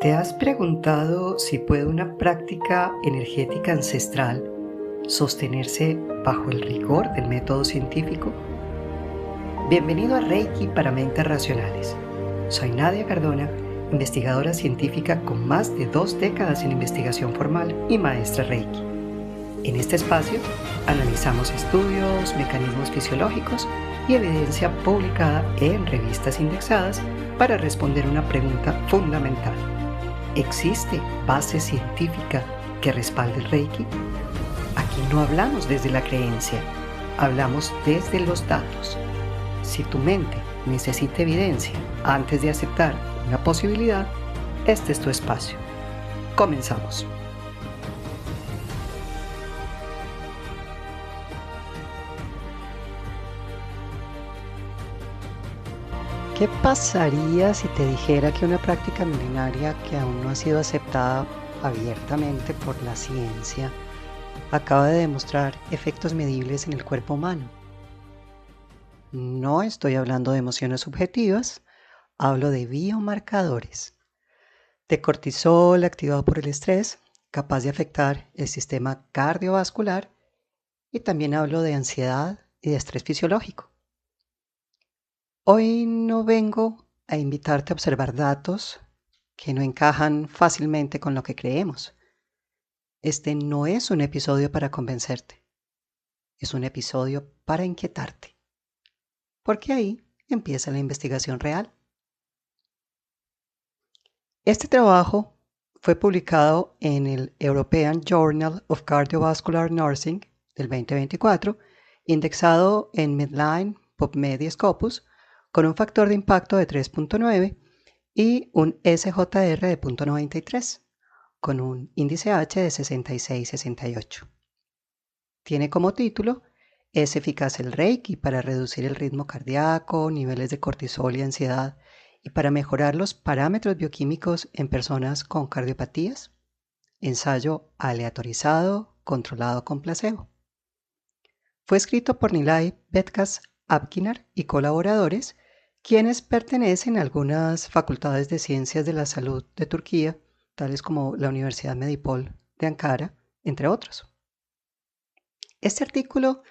¿Te has preguntado si puede una práctica energética ancestral sostenerse bajo el rigor del método científico? Bienvenido a Reiki para Mentes Racionales. Soy Nadia Cardona, investigadora científica con más de 2 décadas en investigación formal y maestra Reiki. En este espacio analizamos estudios, mecanismos fisiológicos y evidencia publicada en revistas indexadas para responder una pregunta fundamental. ¿Existe base científica que respalde el Reiki? Aquí no hablamos desde la creencia, hablamos desde los datos. Si tu mente necesita evidencia antes de aceptar una posibilidad, este es tu espacio. Comenzamos. ¿Qué pasaría si te dijera que una práctica milenaria que aún no ha sido aceptada abiertamente por la ciencia acaba de demostrar efectos medibles en el cuerpo humano? No estoy hablando de emociones subjetivas, hablo de biomarcadores, de cortisol activado por el estrés, capaz de afectar el sistema cardiovascular, y también hablo de ansiedad y de estrés fisiológico. Hoy no vengo a invitarte a observar datos que no encajan fácilmente con lo que creemos. Este no es un episodio para convencerte, es un episodio para inquietarte, porque ahí empieza la investigación real. Este trabajo fue publicado en el European Journal of Cardiovascular Nursing del 2024, indexado en Medline, PubMed y Scopus, con un factor de impacto de 3.9 y un SJR de 0.93, con un índice H de 66-68. Tiene como título: ¿Es eficaz el Reiki para reducir el ritmo cardíaco, niveles de cortisol y ansiedad, y para mejorar los parámetros bioquímicos en personas con cardiopatías? Ensayo aleatorizado, controlado con placebo. Fue escrito por Nilay Betkas-Apkinar y colaboradores, quienes pertenecen a algunas facultades de ciencias de la salud de Turquía, tales como la Universidad Medipol de Ankara, entre otros. Este artículo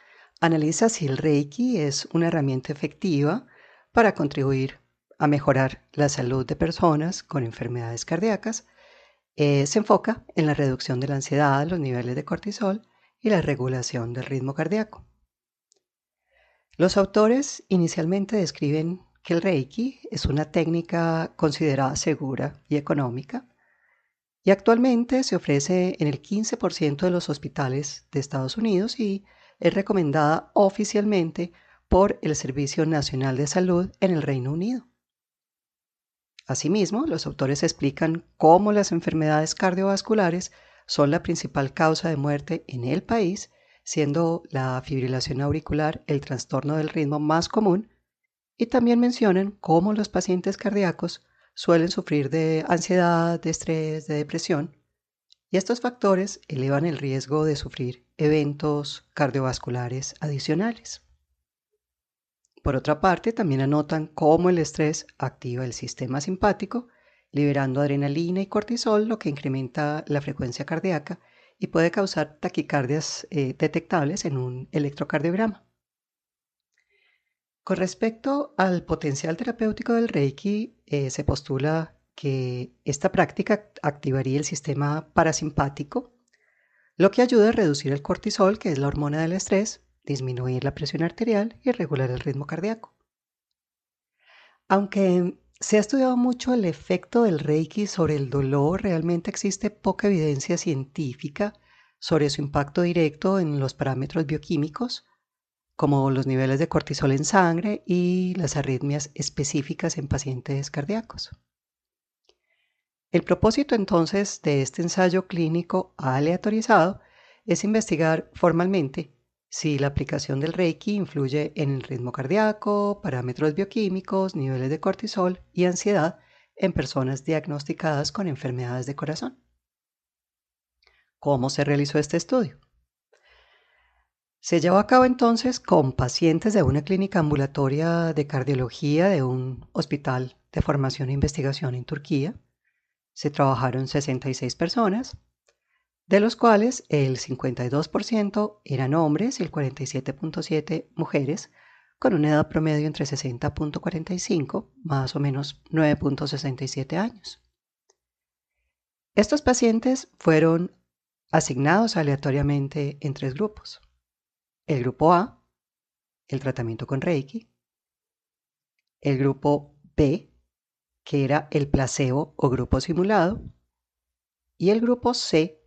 analiza si el Reiki es una herramienta efectiva para contribuir a mejorar la salud de personas con enfermedades cardíacas. Se enfoca en la reducción de la ansiedad, los niveles de cortisol y la regulación del ritmo cardíaco. Los autores inicialmente describen que el Reiki es una técnica considerada segura y económica, y actualmente se ofrece en el 15% de los hospitales de Estados Unidos y es recomendada oficialmente por el Servicio Nacional de Salud en el Reino Unido. Asimismo, los autores explican cómo las enfermedades cardiovasculares son la principal causa de muerte en el país, siendo la fibrilación auricular el trastorno del ritmo más común, y también mencionan cómo los pacientes cardíacos suelen sufrir de ansiedad, de estrés, de depresión, y estos factores elevan el riesgo de sufrir eventos cardiovasculares adicionales. Por otra parte, también anotan cómo el estrés activa el sistema simpático, liberando adrenalina y cortisol, lo que incrementa la frecuencia cardíaca y puede causar taquicardias detectables en un electrocardiograma. Con respecto al potencial terapéutico del Reiki, se postula que esta práctica activaría el sistema parasimpático, lo que ayuda a reducir el cortisol, que es la hormona del estrés, disminuir la presión arterial y regular el ritmo cardíaco. Aunque se ha estudiado mucho el efecto del Reiki sobre el dolor, realmente existe poca evidencia científica sobre su impacto directo en los parámetros bioquímicos, como los niveles de cortisol en sangre y las arritmias específicas en pacientes cardíacos. El propósito entonces de este ensayo clínico aleatorizado es investigar formalmente si la aplicación del Reiki influye en el ritmo cardíaco, parámetros bioquímicos, niveles de cortisol y ansiedad en personas diagnosticadas con enfermedades de corazón. ¿Cómo se realizó este estudio? Se llevó a cabo entonces con pacientes de una clínica ambulatoria de cardiología de un hospital de formación e investigación en Turquía. se trabajaron 66 personas, de los cuales el 52% eran hombres y el 47.7% mujeres, con una edad promedio entre 60.45, más o menos 9.67 años. Estos pacientes fueron asignados aleatoriamente en 3 grupos. El grupo A, el tratamiento con Reiki. El grupo B, que era el placebo o grupo simulado. Y el grupo C,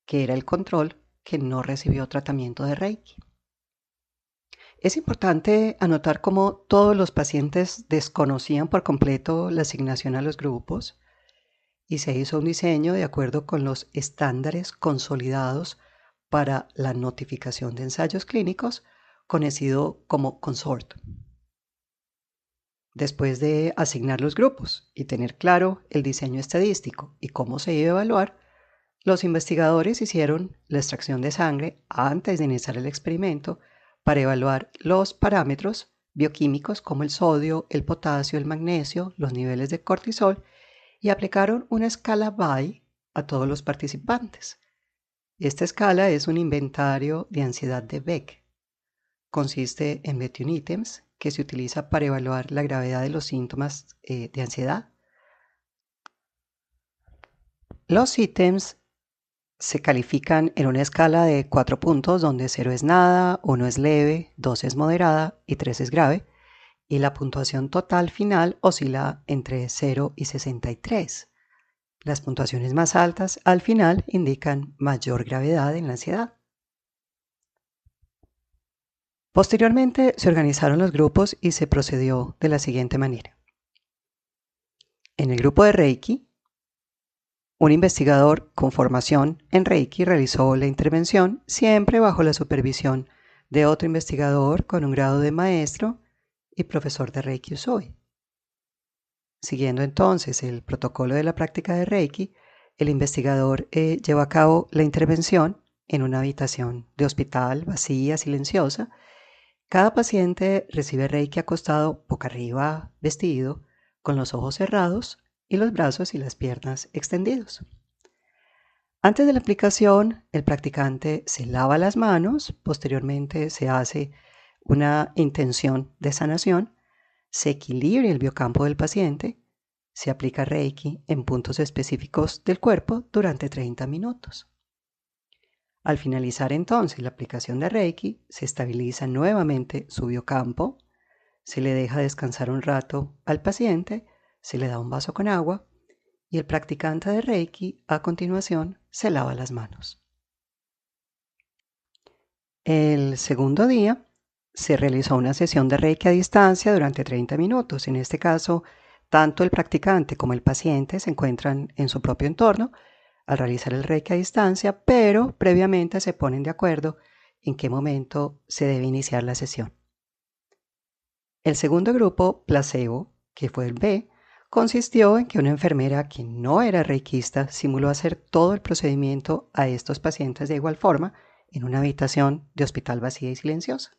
que era el control, que no recibió tratamiento de Reiki. Es importante anotar cómo todos los pacientes desconocían por completo la asignación a los grupos y se hizo un diseño de acuerdo con los estándares consolidados para la notificación de ensayos clínicos, conocido como CONSORT. Después de asignar los grupos y tener claro el diseño estadístico y cómo se iba a evaluar, los investigadores hicieron la extracción de sangre antes de iniciar el experimento para evaluar los parámetros bioquímicos como el sodio, el potasio, el magnesio, los niveles de cortisol y aplicaron una escala BAI a todos los participantes. Esta escala es un inventario de ansiedad de Beck. Consiste en 21 ítems que se utiliza para evaluar la gravedad de los síntomas de ansiedad. Los ítems se califican en una escala de 4 puntos, donde 0 es nada, 1 es leve, 2 es moderada y 3 es grave, y la puntuación total final oscila entre 0 y 63. Las puntuaciones más altas al final indican mayor gravedad en la ansiedad. Posteriormente se organizaron los grupos y se procedió de la siguiente manera. En el grupo de Reiki, un investigador con formación en Reiki realizó la intervención siempre bajo la supervisión de otro investigador con un grado de maestro y profesor de Reiki Usui. Siguiendo entonces el protocolo de la práctica de Reiki, el investigador lleva a cabo la intervención en una habitación de hospital vacía, silenciosa. Cada paciente recibe Reiki acostado boca arriba, vestido, con los ojos cerrados y los brazos y las piernas extendidos. Antes de la aplicación, el practicante se lava las manos, posteriormente se hace una intención de sanación, se equilibra el biocampo del paciente, se aplica Reiki en puntos específicos del cuerpo durante 30 minutos. Al finalizar entonces la aplicación de Reiki, se estabiliza nuevamente su biocampo, se le deja descansar un rato al paciente, se le da un vaso con agua y el practicante de Reiki a continuación se lava las manos. El segundo día se realizó una sesión de Reiki a distancia durante 30 minutos. En este caso, tanto el practicante como el paciente se encuentran en su propio entorno al realizar el Reiki a distancia, pero previamente se ponen de acuerdo en qué momento se debe iniciar la sesión. El segundo grupo, placebo, que fue el B, consistió en que una enfermera que no era reikista simuló hacer todo el procedimiento a estos pacientes de igual forma en una habitación de hospital vacía y silenciosa.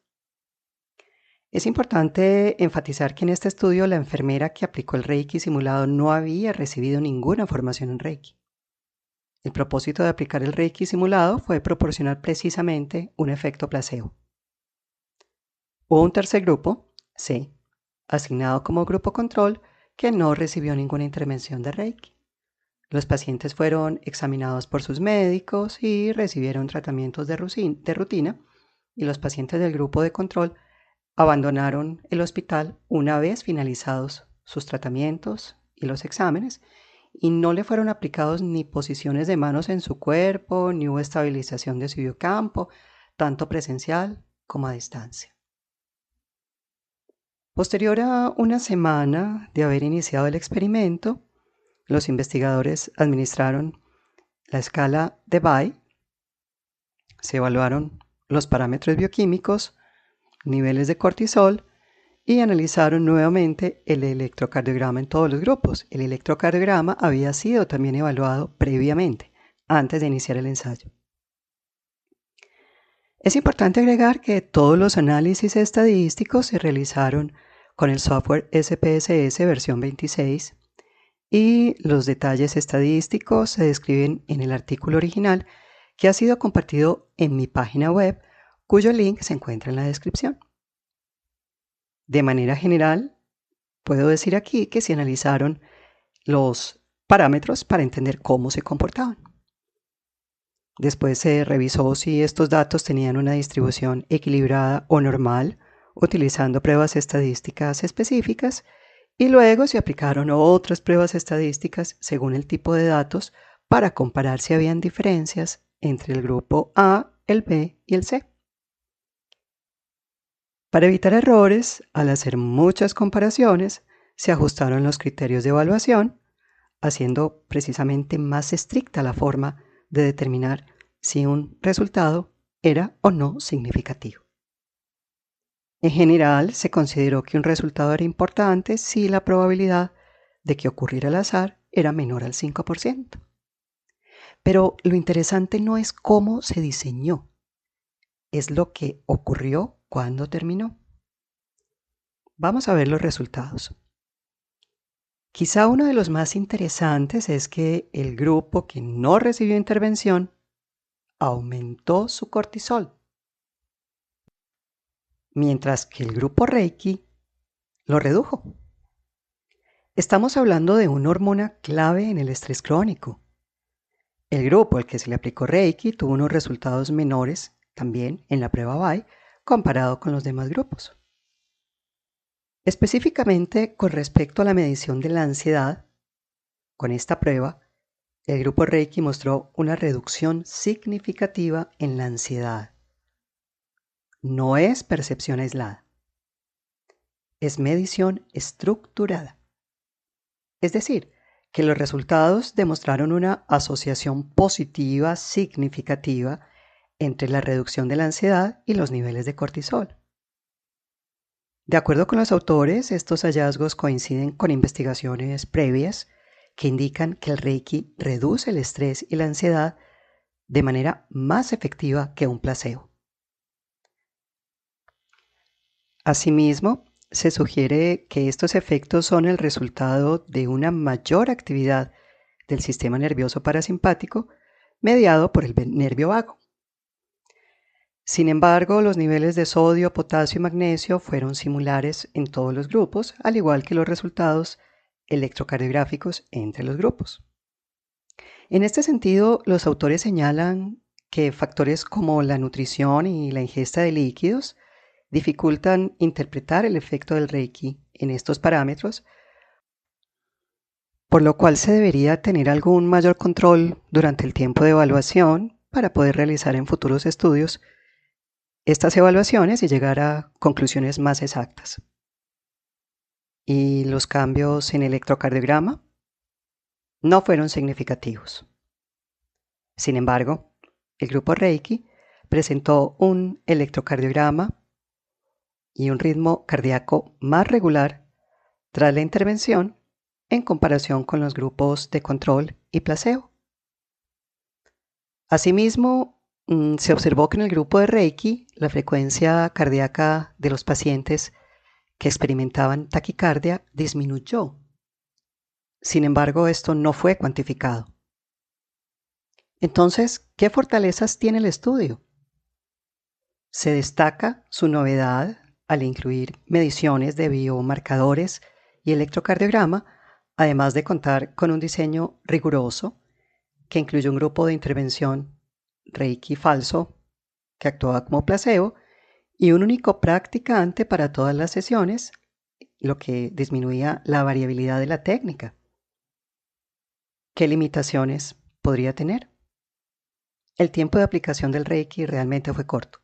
Es importante enfatizar que en este estudio la enfermera que aplicó el Reiki simulado no había recibido ninguna formación en Reiki. El propósito de aplicar el Reiki simulado fue proporcionar precisamente un efecto placebo. Hubo un tercer grupo, C, asignado como grupo control, que no recibió ninguna intervención de Reiki. Los pacientes fueron examinados por sus médicos y recibieron tratamientos de rutina, y los pacientes del grupo de control abandonaron el hospital una vez finalizados sus tratamientos y los exámenes, y no le fueron aplicados ni posiciones de manos en su cuerpo, ni hubo estabilización de su biocampo, tanto presencial como a distancia. Posterior a una semana de haber iniciado el experimento, los investigadores administraron la escala de BAI, se evaluaron los parámetros bioquímicos, niveles de cortisol y analizaron nuevamente el electrocardiograma en todos los grupos. El electrocardiograma había sido también evaluado previamente, antes de iniciar el ensayo. Es importante agregar que todos los análisis estadísticos se realizaron con el software SPSS versión 26 y los detalles estadísticos se describen en el artículo original que ha sido compartido en mi página web, cuyo link se encuentra en la descripción. De manera general, puedo decir aquí que se analizaron los parámetros para entender cómo se comportaban. Después se revisó si estos datos tenían una distribución equilibrada o normal, utilizando pruebas estadísticas específicas, y luego se aplicaron otras pruebas estadísticas según el tipo de datos para comparar si habían diferencias entre el grupo A, el B y el C. Para evitar errores, al hacer muchas comparaciones, se ajustaron los criterios de evaluación, haciendo precisamente más estricta la forma de determinar si un resultado era o no significativo. En general, se consideró que un resultado era importante si la probabilidad de que ocurriera al azar era menor al 5%. Pero lo interesante no es cómo se diseñó, es lo que ocurrió cuando terminó. Vamos a ver los resultados. Quizá uno de los más interesantes es que el grupo que no recibió intervención aumentó su cortisol, mientras que el grupo Reiki lo redujo. Estamos hablando de una hormona clave en el estrés crónico. El grupo al que se le aplicó Reiki tuvo unos resultados menores también en la prueba BAI comparado con los demás grupos. Específicamente con respecto a la medición de la ansiedad, con esta prueba, el grupo Reiki mostró una reducción significativa en la ansiedad. No es percepción aislada, es medición estructurada. Es decir, que los resultados demostraron una asociación positiva significativa entre la reducción de la ansiedad y los niveles de cortisol. De acuerdo con los autores, estos hallazgos coinciden con investigaciones previas que indican que el Reiki reduce el estrés y la ansiedad de manera más efectiva que un placebo. Asimismo, se sugiere que estos efectos son el resultado de una mayor actividad del sistema nervioso parasimpático mediado por el nervio vago. Sin embargo, los niveles de sodio, potasio y magnesio fueron similares en todos los grupos, al igual que los resultados electrocardiográficos entre los grupos. En este sentido, los autores señalan que factores como la nutrición y la ingesta de líquidos dificultan interpretar el efecto del Reiki en estos parámetros, por lo cual se debería tener algún mayor control durante el tiempo de evaluación para poder realizar en futuros estudios estas evaluaciones y llegar a conclusiones más exactas. ¿Y los cambios en electrocardiograma? No fueron significativos. Sin embargo, el grupo Reiki presentó un electrocardiograma y un ritmo cardíaco más regular tras la intervención en comparación con los grupos de control y placebo. Asimismo, se observó que en el grupo de Reiki la frecuencia cardíaca de los pacientes que experimentaban taquicardia disminuyó. Sin embargo, esto no fue cuantificado. Entonces, ¿qué fortalezas tiene el estudio? Se destaca su novedad al incluir mediciones de biomarcadores y electrocardiograma, además de contar con un diseño riguroso que incluye un grupo de intervención Reiki falso que actuaba como placebo y un único practicante para todas las sesiones, lo que disminuía la variabilidad de la técnica. ¿Qué limitaciones podría tener? El tiempo de aplicación del Reiki realmente fue corto.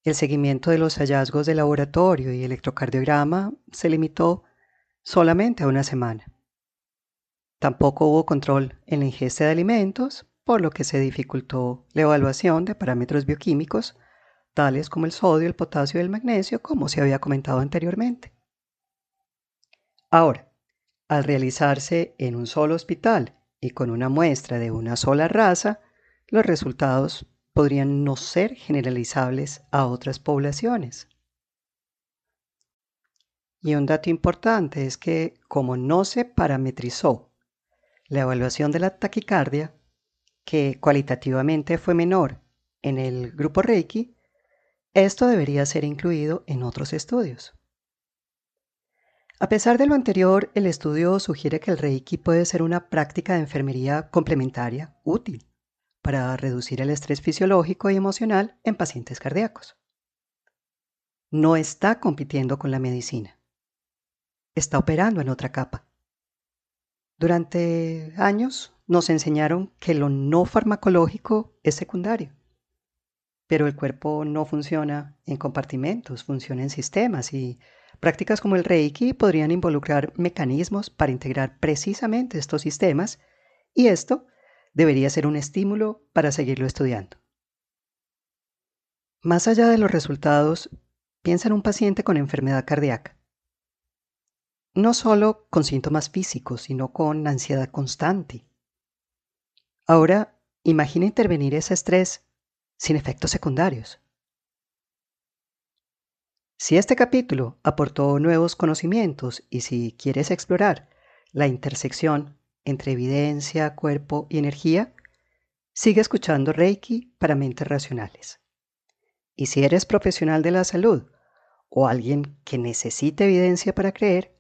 El seguimiento de los hallazgos de laboratorio y electrocardiograma se limitó solamente a una semana. Tampoco hubo control en la ingesta de alimentos, por lo que se dificultó la evaluación de parámetros bioquímicos, tales como el sodio, el potasio y el magnesio, como se había comentado anteriormente. Ahora, al realizarse en un solo hospital y con una muestra de una sola raza, los resultados podrían no ser generalizables a otras poblaciones. Y un dato importante es que como no se parametrizó la evaluación de la taquicardia, que cualitativamente fue menor en el grupo Reiki, esto debería ser incluido en otros estudios. A pesar de lo anterior, el estudio sugiere que el Reiki puede ser una práctica de enfermería complementaria útil para reducir el estrés fisiológico y emocional en pacientes cardíacos. No está compitiendo con la medicina. Está operando en otra capa. Durante años nos enseñaron que lo no farmacológico es secundario, pero el cuerpo no funciona en compartimentos, funciona en sistemas y prácticas como el Reiki podrían involucrar mecanismos para integrar precisamente estos sistemas y esto debería ser un estímulo para seguirlo estudiando. Más allá de los resultados, piensa en un paciente con enfermedad cardíaca. No solo con síntomas físicos, sino con ansiedad constante. Ahora, imagina intervenir ese estrés sin efectos secundarios. Si este capítulo aportó nuevos conocimientos y si quieres explorar la intersección entre evidencia, cuerpo y energía, sigue escuchando Reiki para mentes racionales. Y si eres profesional de la salud o alguien que necesite evidencia para creer,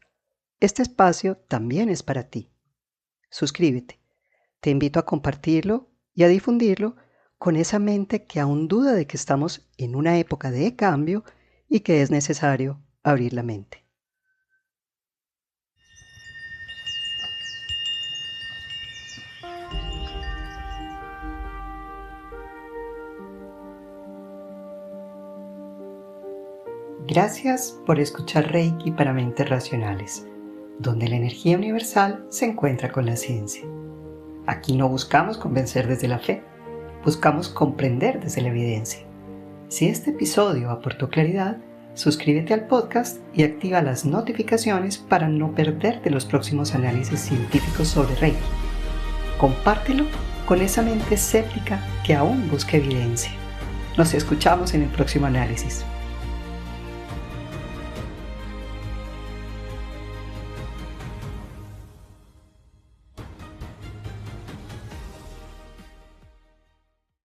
este espacio también es para ti. Suscríbete. Te invito a compartirlo y a difundirlo con esa mente que aún duda de que estamos en una época de cambio y que es necesario abrir la mente. Gracias por escuchar Reiki para mentes racionales, donde la energía universal se encuentra con la ciencia. Aquí no buscamos convencer desde la fe, buscamos comprender desde la evidencia. Si este episodio aportó claridad, suscríbete al podcast y activa las notificaciones para no perderte los próximos análisis científicos sobre Reiki. Compártelo con esa mente escéptica que aún busca evidencia. Nos escuchamos en el próximo análisis.